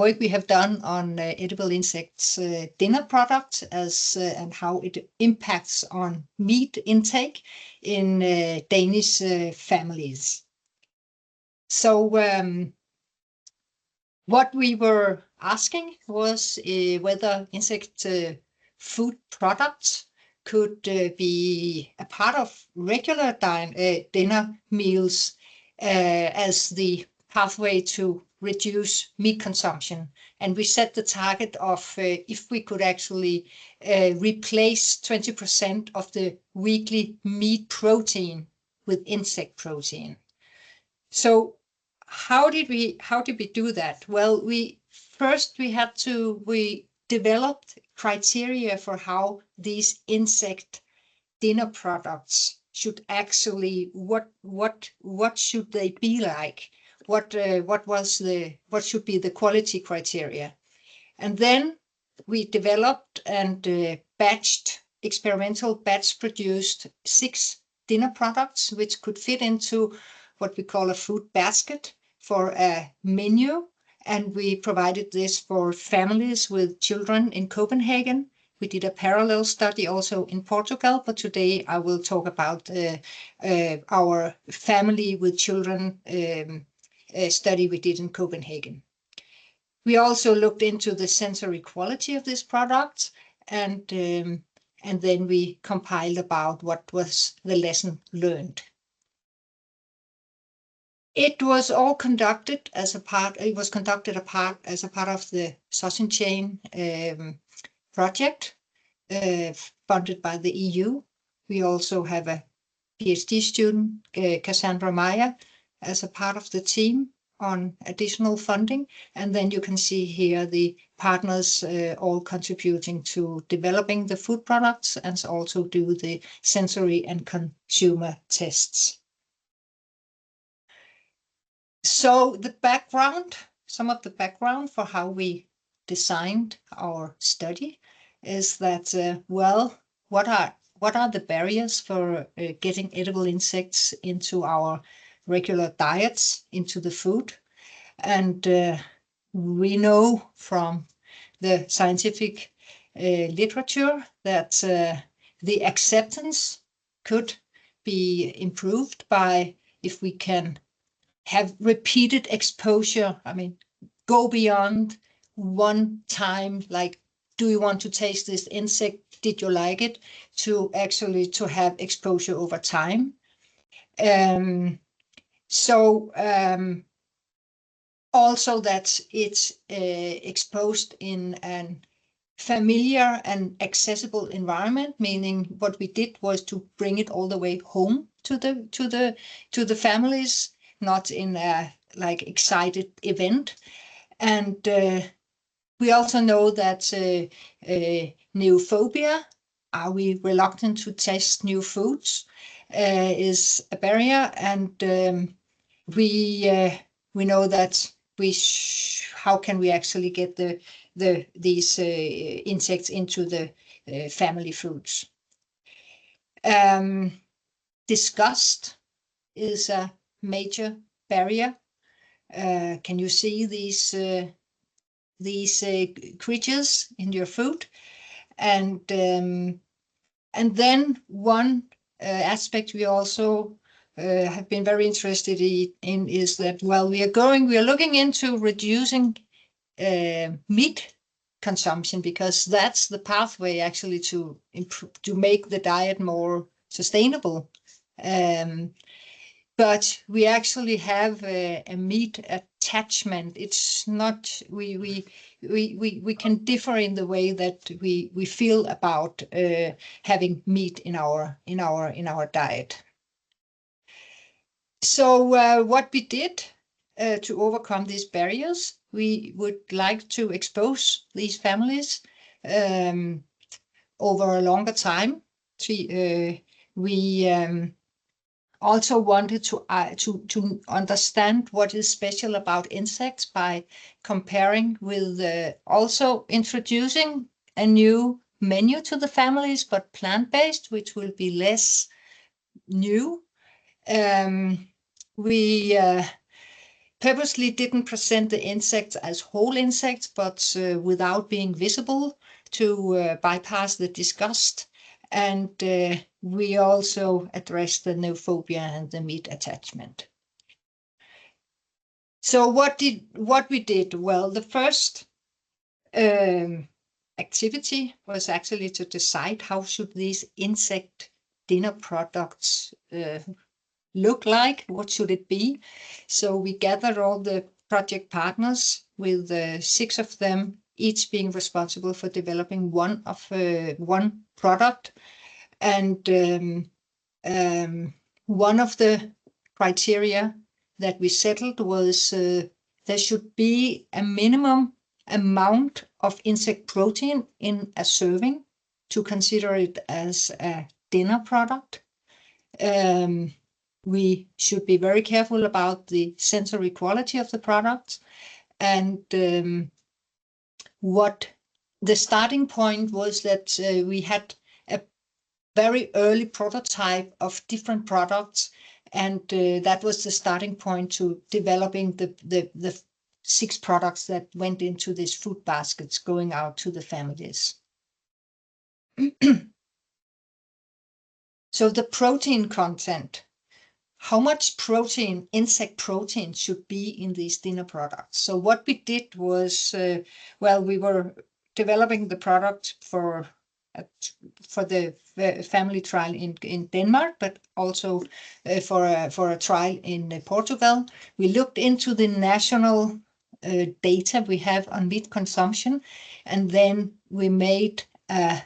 work we have done on edible insects dinner products and how it impacts on meat intake in Danish families. So what we were asking was whether insect food products could be a part of regular dinner meals as the pathway to reduce meat consumption. And we set the target of if we could actually replace 20% of the weekly meat protein with insect protein. So how did we do that? Well, we developed criteria for how these insect dinner products should actually, what should they be like? What should be the quality criteria? And then we developed and experimental batch produced 6 dinner products, which could fit into what we call a food basket for a menu. And we provided this for families with children in Copenhagen. We did a parallel study also in Portugal, but today I will talk about our family with children study we did in Copenhagen. We also looked into the sensory quality of this product, and then we compiled about what was the lesson learned. It was all conducted as a part. It was conducted as a part of the Sausage Chain project funded by the EU. We also have a PhD student, Cassandra Meyer, as a part of the team on additional funding. And then you can see here the partners all contributing to developing the food products and also do the sensory and consumer tests. So some of the background for how we designed our study is that, well, what are the barriers for getting edible insects into our regular diets, into the food? And we know from the scientific literature that the acceptance could be improved by if we can have repeated exposure. I mean, go beyond one time, like, do you want to taste this insect? Did you like it? To actually to have exposure over time. Also that it's exposed in an familiar and accessible environment, meaning what we did was to bring it all the way home to the families, not in a like excited event. And we also know that neophobia, are we reluctant to test new foods, is a barrier. And we know that how can we actually get these insects into the family foods? Disgust is a major barrier. Can you see these creatures in your food? And then one aspect we also have been very interested in is that, well, we are looking into reducing meat consumption, because that's the pathway actually to make the diet more sustainable. But we actually have a meat attachment. It's not, we can differ in the way that we feel about having meat in our diet. So what we did to overcome these barriers, we would like to expose these families over a longer time. We also wanted to understand what is special about insects by comparing with also introducing a new menu to the families, but plant-based, which will be less new. We purposely didn't present the insects as whole insects, but without being visible to bypass the disgust. And we also addressed the nophobia and the meat attachment. So what we did? Well, the first activity was actually to decide how should these insect dinner products look like, what should it be. So we gathered all the project partners with 6 of them, each being responsible for developing one product. And one of the criteria that we settled was there should be a minimum amount of insect protein in a serving to consider it as a dinner product. We should be very careful about the sensory quality of the product. And what the starting point was that we had a very early prototype of different products, and that was the starting point to developing the 6 products that went into these food baskets going out to the families. So the protein content, how much protein, insect protein, should be in these dinner products. So what we did was, we were developing the product for the family trial in Denmark, but also for a trial in Portugal. We looked into the national data we have on meat consumption, and then we made a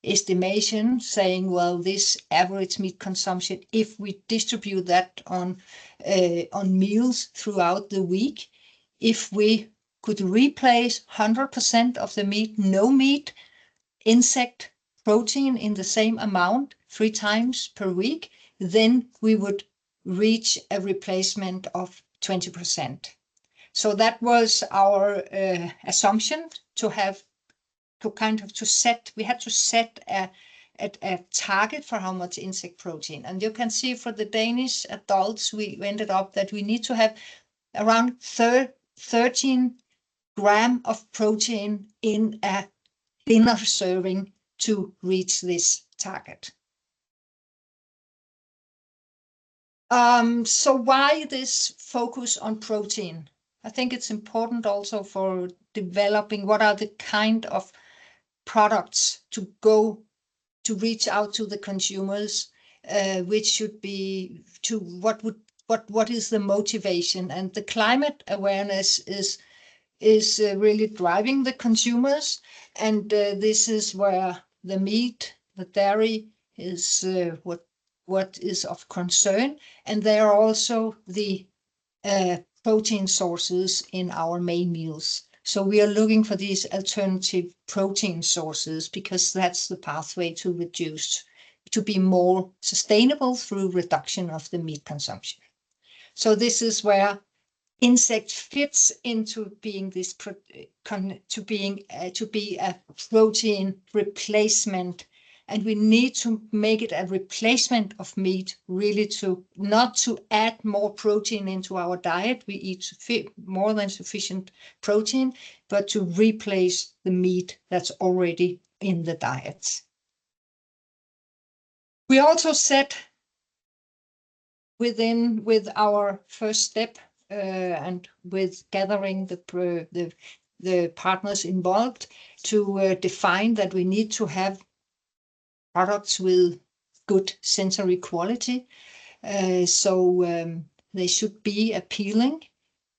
estimation saying, well, this average meat consumption, if we distribute that on meals throughout the week, if we could replace 100% of the meat, no meat, insect protein in the same amount 3 times per week, then we would reach a replacement of 20%. So that was our assumption we had to set a target for how much insect protein. And you can see for the Danish adults, we ended up that we need to have around 13 grams of protein in a dinner serving to reach this target. So why this focus on protein? I think it's important also for developing what are the kind of products to reach out to the consumers, which should be to what is the motivation. And the climate awareness is really driving the consumers, and this is where the meat, the dairy is what is of concern, and they are also the protein sources in our main meals. So we are looking for these alternative protein sources because that's the pathway to reduce, to be more sustainable through reduction of the meat consumption. So this is where insect fits into being this to be a protein replacement, and we need to make it a replacement of meat, really, to not to add more protein into our diet. We eat more than sufficient protein, but to replace the meat that's already in the diets. We also set with our first step and with gathering the partners involved to define that we need to have products with good sensory quality. So they should be appealing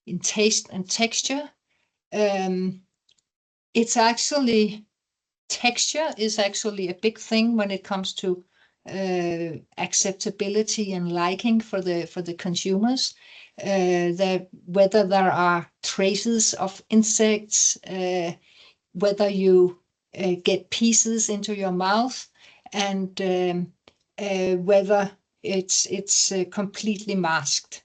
in taste and texture. Texture is actually a big thing when it comes to acceptability and liking for the consumers. Whether there are traces of insects, whether you get pieces into your mouth, and whether it's completely masked.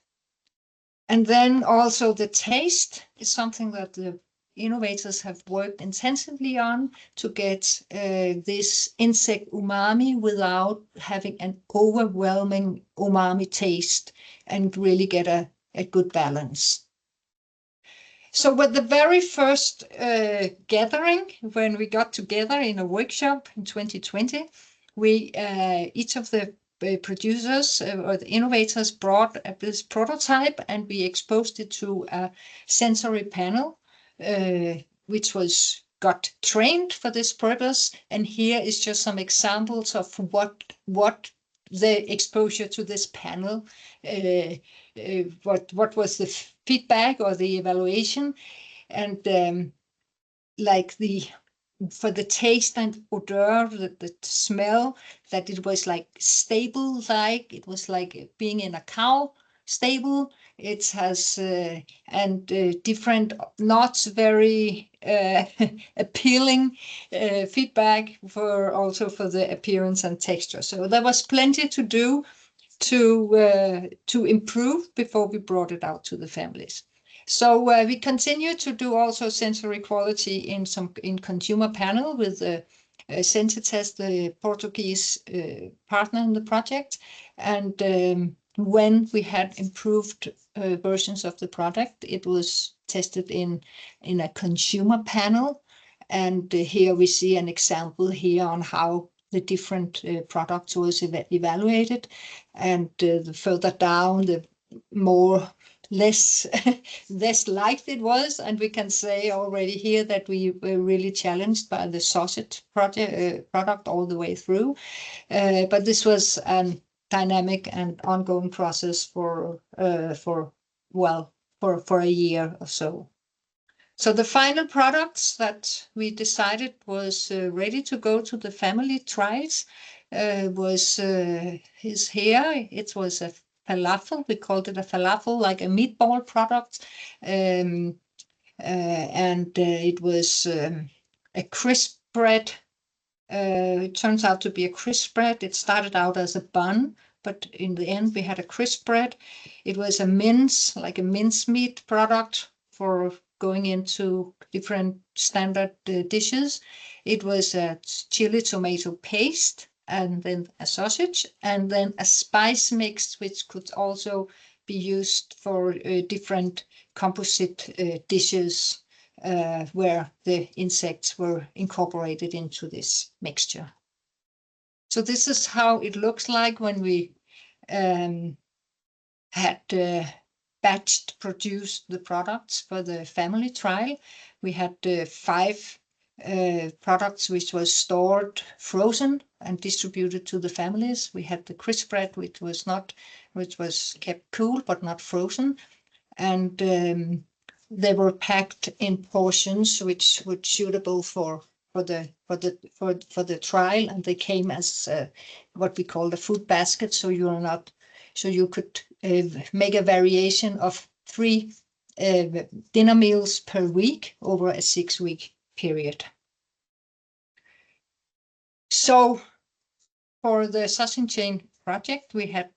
And then also the taste is something that the innovators have worked intensively on to get this insect umami without having an overwhelming umami taste, and really get a good balance. So with the very first gathering, when we got together in a workshop in 2020, we each of the producers or the innovators brought this prototype, and we exposed it to a sensory panel, which was got trained for this purpose. And here is just some examples of what the exposure to this panel, what was the feedback or the evaluation, and like for the taste and odor, the smell, that it was like stable, like it was like being in a cow stable. It has and different, not very appealing feedback for also for the appearance and texture. So there was plenty to do to improve before we brought it out to the families. So we continue to do also sensory quality in consumer panel with Sensitest, the Portuguese partner in the project. And when we had improved versions of the product, it was tested in a consumer panel. And here we see an example here on how the different products was evaluated. And the further down, the more less less liked it was. And we can say already here that we were really challenged by the sausage product all the way through. But this was a dynamic and ongoing process for a year or so. So the final products that we decided was ready to go to the family trials was his hair. It was a falafel. We called it a falafel, like a meatball product. And it was a crisp bread. It turns out to be a crisp bread. It started out as a bun, but in the end we had a crisp bread. It was a mince, like a mincemeat product for going into different standard dishes. It was a chili tomato paste, and then a sausage, and then a spice mix, which could also be used for different composite dishes where the insects were incorporated into this mixture. So this is how it looks like when we had batched produced the products for the family trial. We had 5 products which was stored frozen and distributed to the families. We had the crisp bread, which was kept cool but not frozen, and they were packed in portions which were suitable for the trial, and they came as what we call the food basket. So you could make a variation of 3 dinner meals per week over a 6-week period. So for the sausage chain project, we had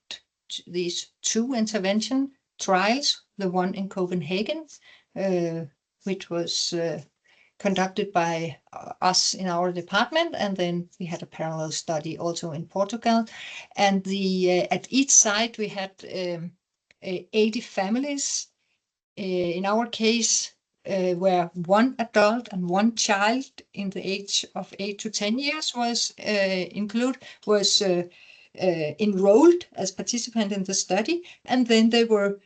these 2 intervention trials, the one in Copenhagen, which was conducted by us in our department, and then we had a parallel study also in Portugal. And at each site we had 80 families. In our case, where 1 adult and 1 child in the age of 8 to 10 years was enrolled as participant in the study, and then they were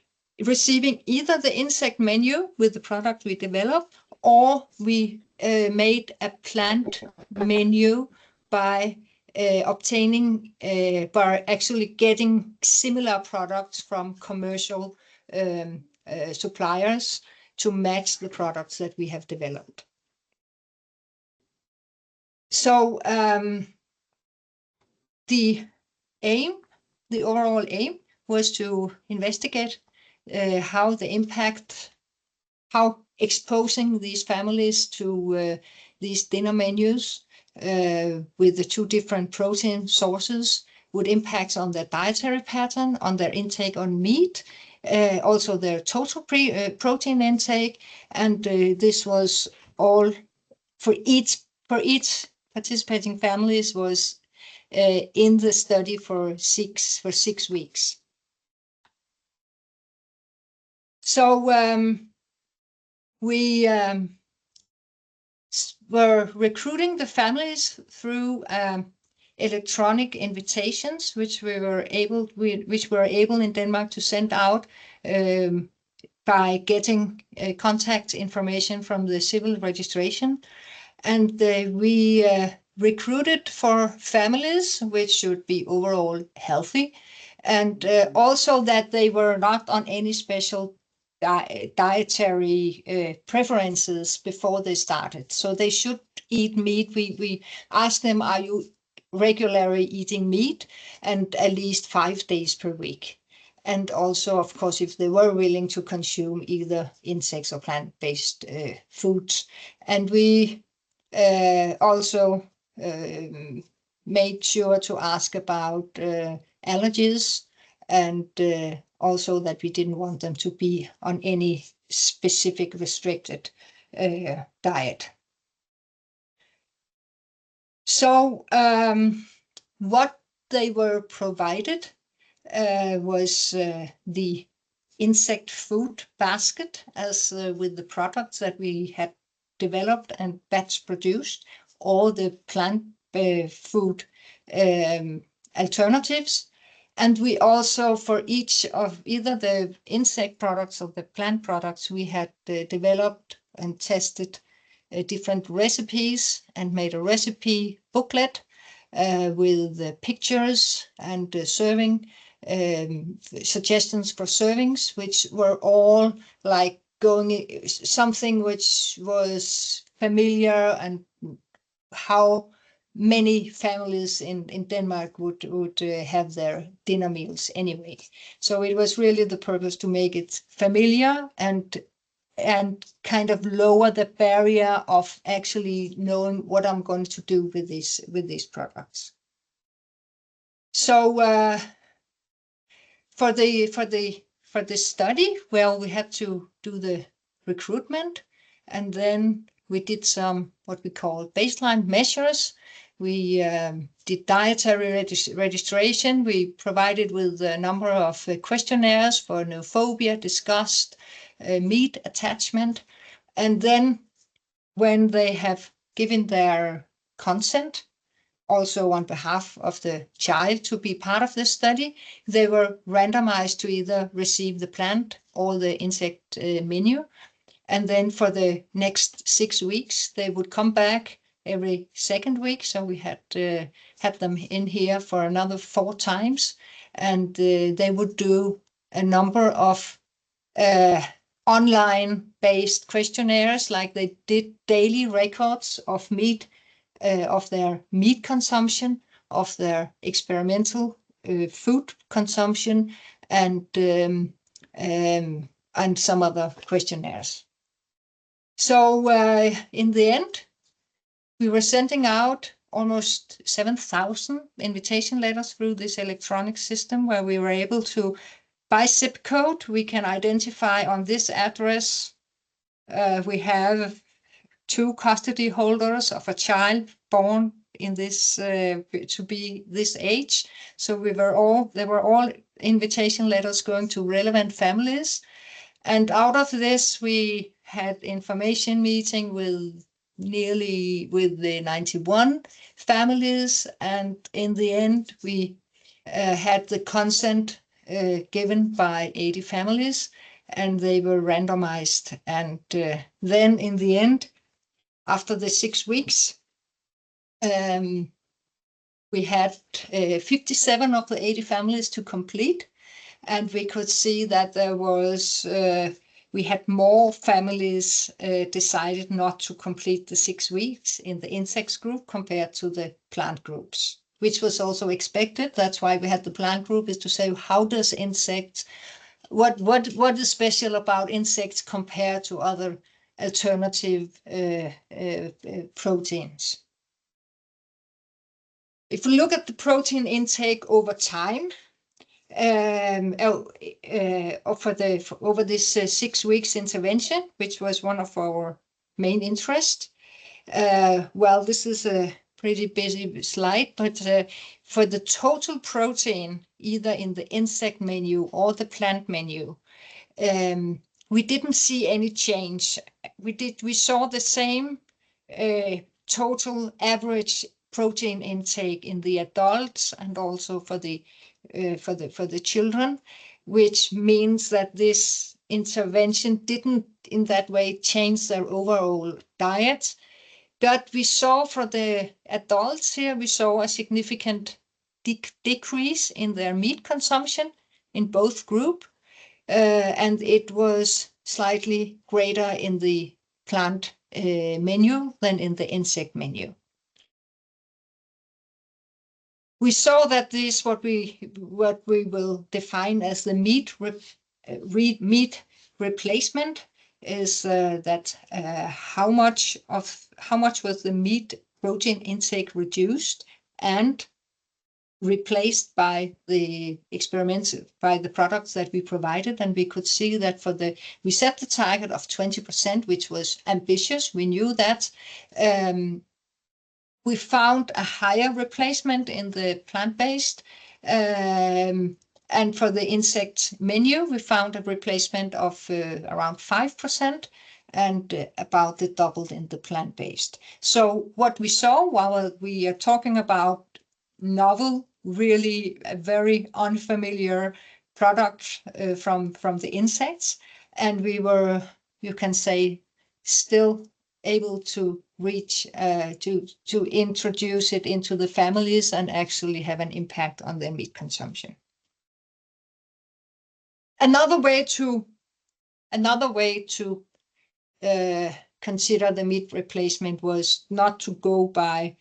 receiving either the insect menu with the product we developed, or we made a plant menu by by actually getting similar products from commercial suppliers to match the products that we have developed. So the overall aim was to investigate how exposing these families to these dinner menus with the 2 different protein sources would impact on their dietary pattern, on their intake on meat, also their total protein intake. And this was all for each participating families was in the study for 6 weeks. So we were recruiting the families through electronic invitations, which we were able in Denmark to send out by getting contact information from the civil registration. And we recruited for families which should be overall healthy, and also that they were not on any special dietary preferences before they started. So they should eat meat. We asked them, are you regularly eating meat, and at least 5 days per week? And also, of course, if they were willing to consume either insects or plant-based foods. And we also made sure to ask about allergies, and also that we didn't want them to be on any specific restricted diet. So what they were provided was the insect food basket, as with the products that we had developed and batch produced, or the plant food alternatives. And we also, for each of either the insect products or the plant products, we had developed and tested different recipes and made a recipe booklet with pictures and serving suggestions for servings, which were all like going something which was familiar, and how many families in Denmark would have their dinner meals anyway. So it was really the purpose to make it familiar and kind of lower the barrier of actually knowing what I'm going to do with these products. So for the study, well, we had to do the recruitment, and then we did some what we call baseline measures. We did dietary registration. We provided with a number of questionnaires for neophobia, disgust, meat attachment, and then when they have given their consent, also on behalf of the child to be part of the study, they were randomized to either receive the plant or the insect menu. And then for the next 6 weeks, they would come back every second week. So we had them in here for another 4 times, and they would do a number of online-based questionnaires, like they did daily records of meat, of their meat consumption, of their experimental food consumption, and some other questionnaires. So in the end, we were sending out almost 7,000 invitation letters through this electronic system, where we were able to, by zip code, we can identify on this address, we have 2 custody holders of a child born in this to be this age. So there were all invitation letters going to relevant families, and out of this we had information meeting with the 91 families, and in the end we had the consent given by 80 families, and they were randomized. And then in the end, after the 6 weeks, we had 57 of the 80 families to complete, and we could see that there was we had more families decided not to complete the 6 weeks in the insects group compared to the plant groups, which was also expected. That's why we had the plant group, is to say, how does insects, what is special about insects compared to other alternative proteins. If we look at the protein intake over time, over this 6 weeks intervention, which was one of our main interests. Well, this is a pretty busy slide, but for the total protein, either in the insect menu or the plant menu, we didn't see any change. We saw the same total average protein intake in the adults and also for the children, which means that this intervention didn't in that way change their overall diet. But we saw for the adults here, we saw a significant decrease in their meat consumption in both groups, and it was slightly greater in the plant menu than in the insect menu. We saw that this what we will define as the meat replacement is that how much was the meat protein intake reduced and replaced by the experiments, by the products that we provided. And we could see that we set the target of 20%, which was ambitious. We knew that. We found a higher replacement in the plant-based. And for the insect menu, we found a replacement of around 5% and about the doubled in the plant-based. So what we saw while we are talking about novel, really a very unfamiliar product from the insects, and we were, you can say, still able to reach to introduce it into the families and actually have an impact on their meat consumption. Another way to consider the meat replacement was not to go by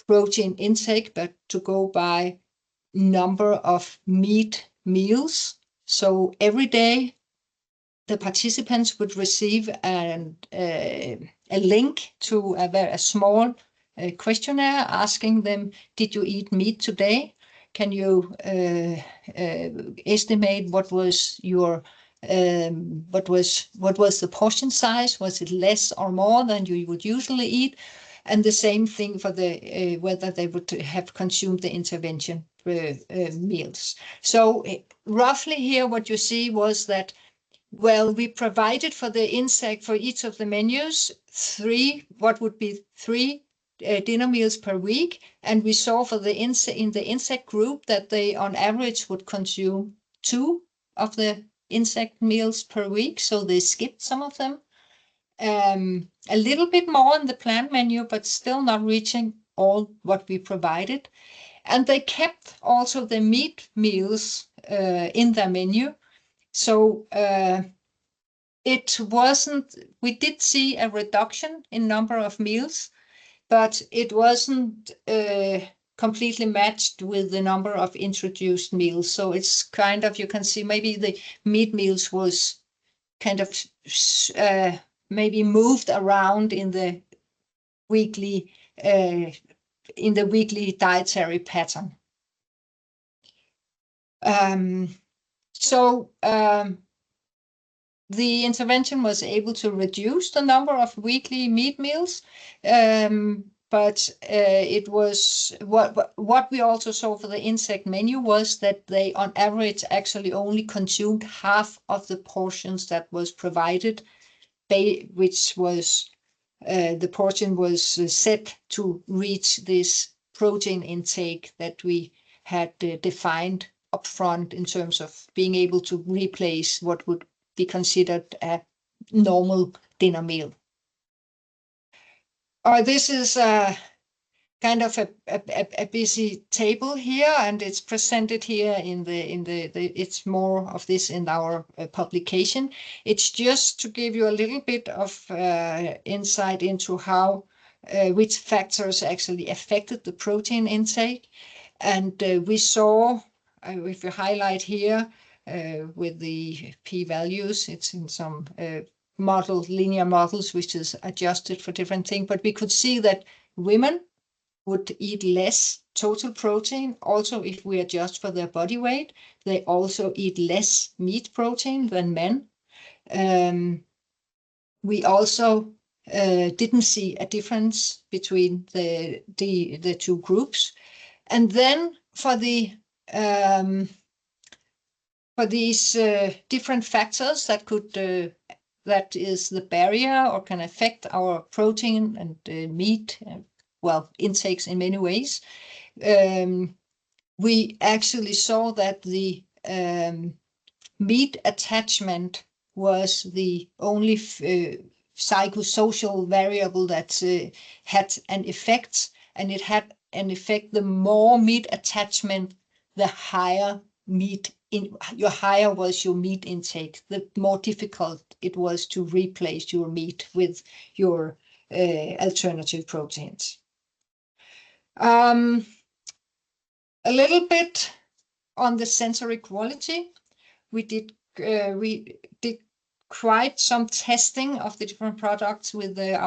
protein intake, but to go by number of meat meals. So every day the participants would receive a link to a small questionnaire asking them, did you eat meat today? Can you estimate what was your what was the portion size? Was it less or more than you would usually eat? And the same thing for the whether they would have consumed the intervention meals. So roughly here, what you see was that, well, we provided for the insect for each of the menus three dinner meals per week, and we saw for the in the insect group that they on average would consume 2 of the insect meals per week, so they skipped some of them. A little bit more in the plant menu, but still not reaching all what we provided. And they kept also the meat meals in their menu. So we did see a reduction in number of meals, but it wasn't completely matched with the number of introduced meals. So it's kind of, you can see maybe the meat meals was kind of maybe moved around in the weekly dietary pattern. The intervention was able to reduce the number of weekly meat meals, but it was what we also saw for the insect menu was that they on average actually only consumed half of the portions that was provided, which was the portion was set to reach this protein intake that we had defined upfront in terms of being able to replace what would be considered a normal dinner meal. This is kind of a busy table here, and it's presented here it's more of this in our publication. It's just to give you a little bit of insight into how which factors actually affected the protein intake. And we saw, if you highlight here with the p-values, it's in some linear models, which is adjusted for different things, but we could see that women would eat less total protein. Also, if we adjust for their body weight, they also eat less meat protein than men. We also didn't see a difference between the two groups. And then for the these different factors that could that is the barrier or can affect our protein and meat, intakes in many ways. We actually saw that the meat attachment was the only psychosocial variable that had an effect, and it had an effect. The more meat attachment, the higher higher was your meat intake, the more difficult it was to replace your meat with your alternative proteins. A little bit on the sensory quality. We did quite some testing of the different products with at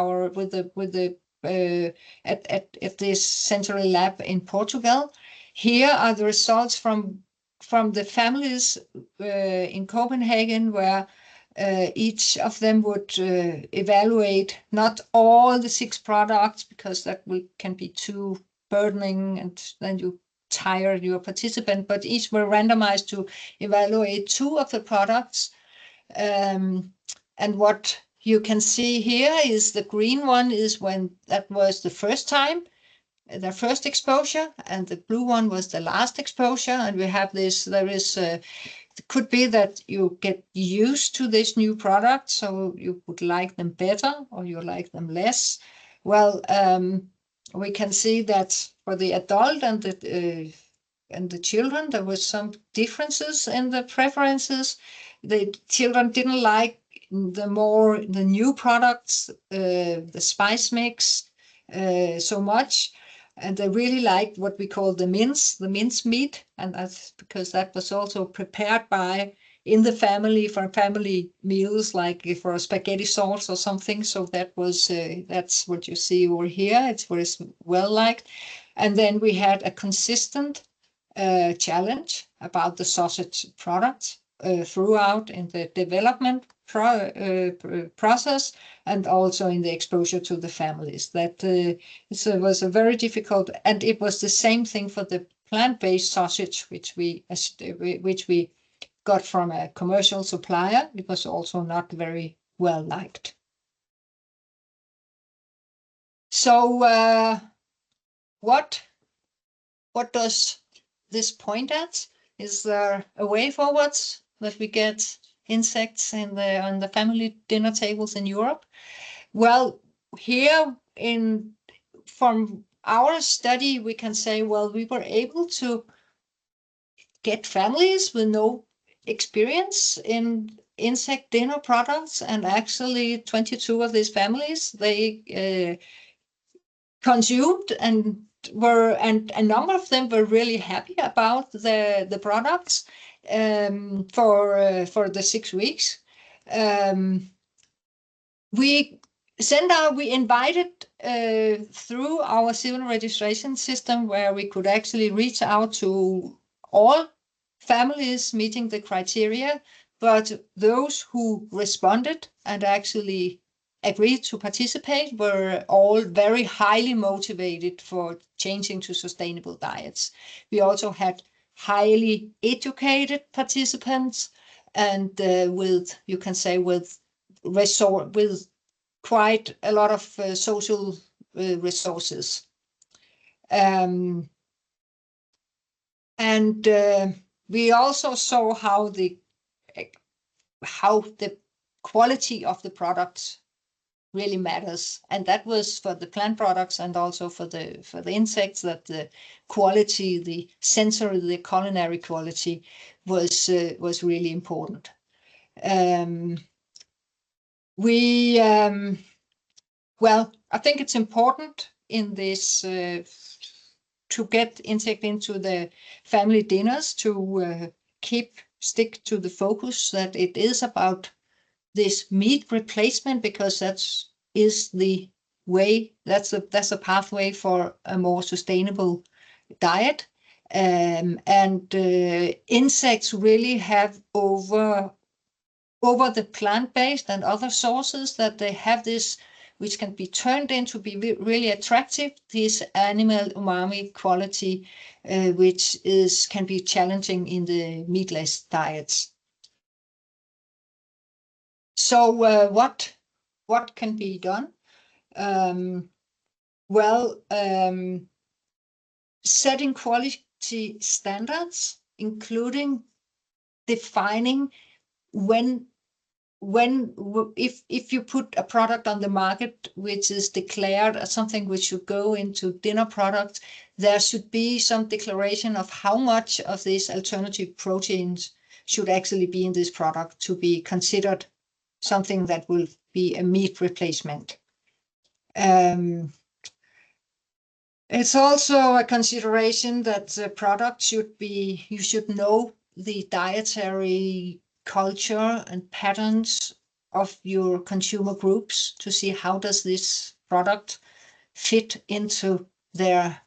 this sensory lab in Portugal. Here are the results from the families in Copenhagen, where each of them would evaluate not all the 6 products, because that can be too burdening, and then you tire your participant, but each were randomized to evaluate 2 of the products. And what you can see here is the green one is when that was the first time, the first exposure, and the blue one was the last exposure. And we have this, it could be that you get used to this new product, so you would like them better or you like them less. Well, we can see that for the adult and the children, there was some differences in the preferences. The children didn't like the new products, the spice mix, so much. And they really liked what we call the mince meat. And that's because that was also prepared in the family for family meals, like for a spaghetti sauce or something. So that was, that's what you see over here. It's very well liked. And then we had a consistent challenge about the sausage products throughout in the development process, and also in the exposure to the families. That was a very difficult, and it was the same thing for the plant-based sausage, which we got from a commercial supplier. It was also not very well liked. So what does this point at? Is there a way forward that we get insects on the family dinner tables in Europe? Well, here from our study, we can say, well, we were able to get families with no experience in insect dinner products, and actually 22 of these families, they consumed and a number of them were really happy about the products for the 6 weeks. We invited through our civil registration system, where we could actually reach out to all families meeting the criteria, but those who responded and actually agreed to participate were all very highly motivated for changing to sustainable diets. We also had highly educated participants, and with quite a lot of social resources. And we also saw how the quality of the products really matters, and that was for the plant products and also for the insects, that the quality, the sensory, the culinary quality was really important. I think it's important in this to get insect into the family dinners, to stick to the focus that it is about this meat replacement, because that's the way, that's a pathway for a more sustainable diet. And insects really have over the plant-based and other sources, that they have this which can be turned into be really attractive, this animal umami quality, which can be challenging in the meatless diets. So what can be done? Setting quality standards, including defining if you put a product on the market which is declared as something which should go into dinner products, there should be some declaration of how much of these alternative proteins should actually be in this product to be considered something that will be a meat replacement. It's also a consideration that the product you should know the dietary culture and patterns of your consumer groups to see how does this product fit into their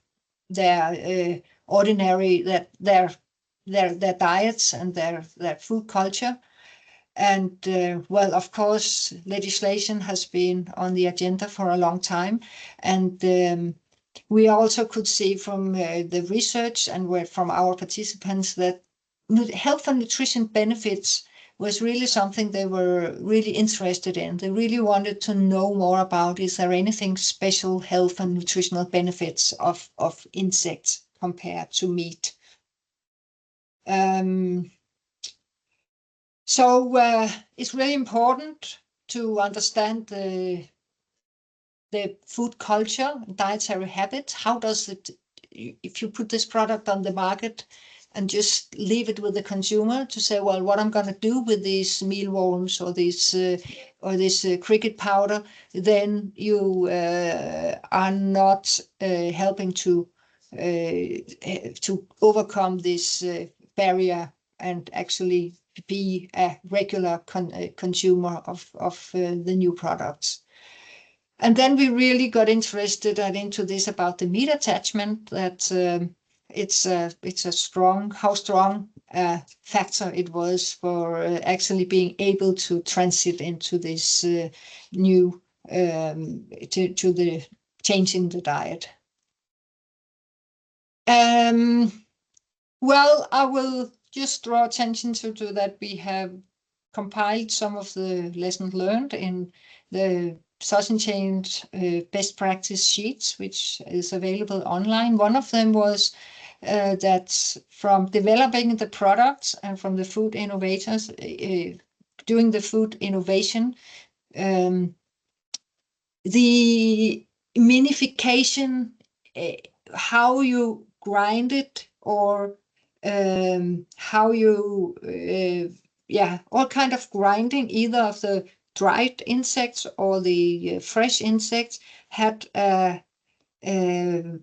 ordinary their diets and their food culture. And of course, legislation has been on the agenda for a long time, and we also could see from the research and from our participants that health and nutrition benefits was really something they were really interested in. They really wanted to know more about, is there anything special health and nutritional benefits of insects compared to meat? So it's really important to understand the food culture, dietary habits. How does it, if you put this product on the market and just leave it with the consumer to say, well, what I'm going to do with these mealworms or this cricket powder, then you are not helping to overcome this barrier and actually be a regular consumer of the new products. And then we really got interested into this about the meat attachment, that it's a strong factor it was for actually being able to transit into this new to the change in the diet. I will just draw attention to that we have compiled some of the lessons learned in the Sausage Chain best practice sheets, which is available online. One of them was that from developing the products and from the food innovators doing the food innovation, the minification, how you grind it, or how you all kind of grinding, either of the dried insects or the fresh insects, had a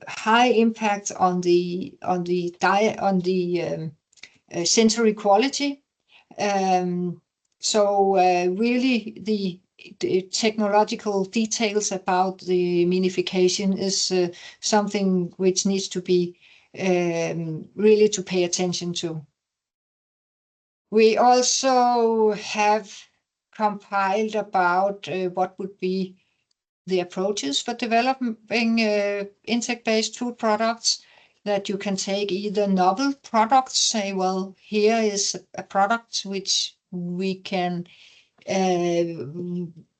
high impact on the diet, on the sensory quality. Really the technological details about the minification is something which needs to be really to pay attention to. We also have compiled about what would be the approaches for developing insect-based food products, that you can take either novel products, say, well, here is a product which we can,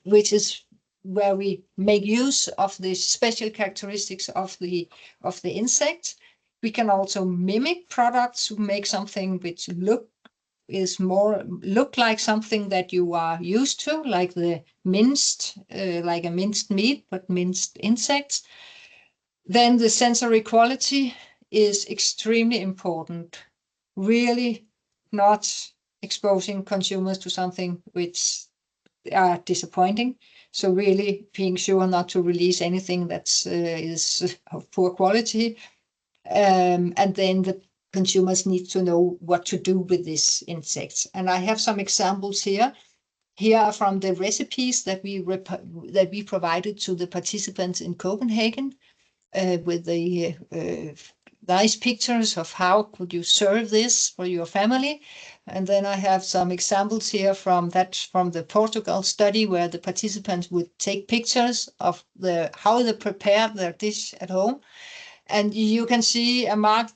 which is where we make use of the special characteristics of the insect. We can also mimic products to make something which look like something that you are used to, like the minced, like a minced meat, but minced insects. Then the sensory quality is extremely important. Really not exposing consumers to something which are disappointing. So really being sure not to release anything that is of poor quality. And then the consumers need to know what to do with these insects. And I have some examples here. Here are from the recipes that we provided to the participants in Copenhagen with the nice pictures of how could you serve this for your family. And then I have some examples here from the Portugal study, where the participants would take pictures of how they prepared their dish at home. And you can see a marked,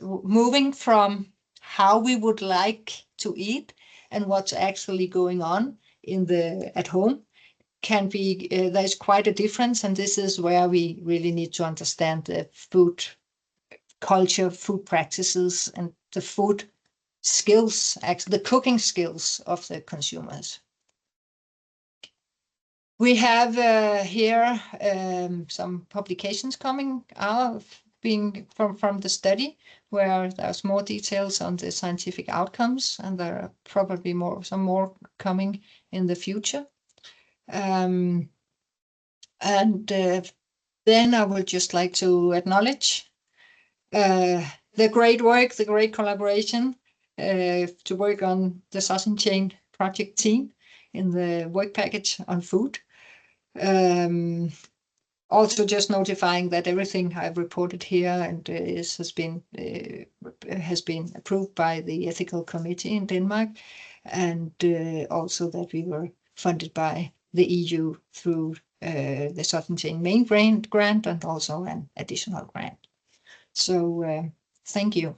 moving from how we would like to eat and what's actually going on at home can be, there's quite a difference. And this is where we really need to understand the food culture, food practices, and the food skills, actually the cooking skills of the consumers. We have here some publications coming out being from the study, where there's more details on the scientific outcomes, and there are probably some more coming in the future. And then I would just like to acknowledge the great work, the great collaboration to work on the sausage chain project team in the work package on food. Also just notifying that everything I've reported here and has been approved by the ethical committee in Denmark, and also that we were funded by the EU through the sausage chain main grant and also an additional grant. So thank you.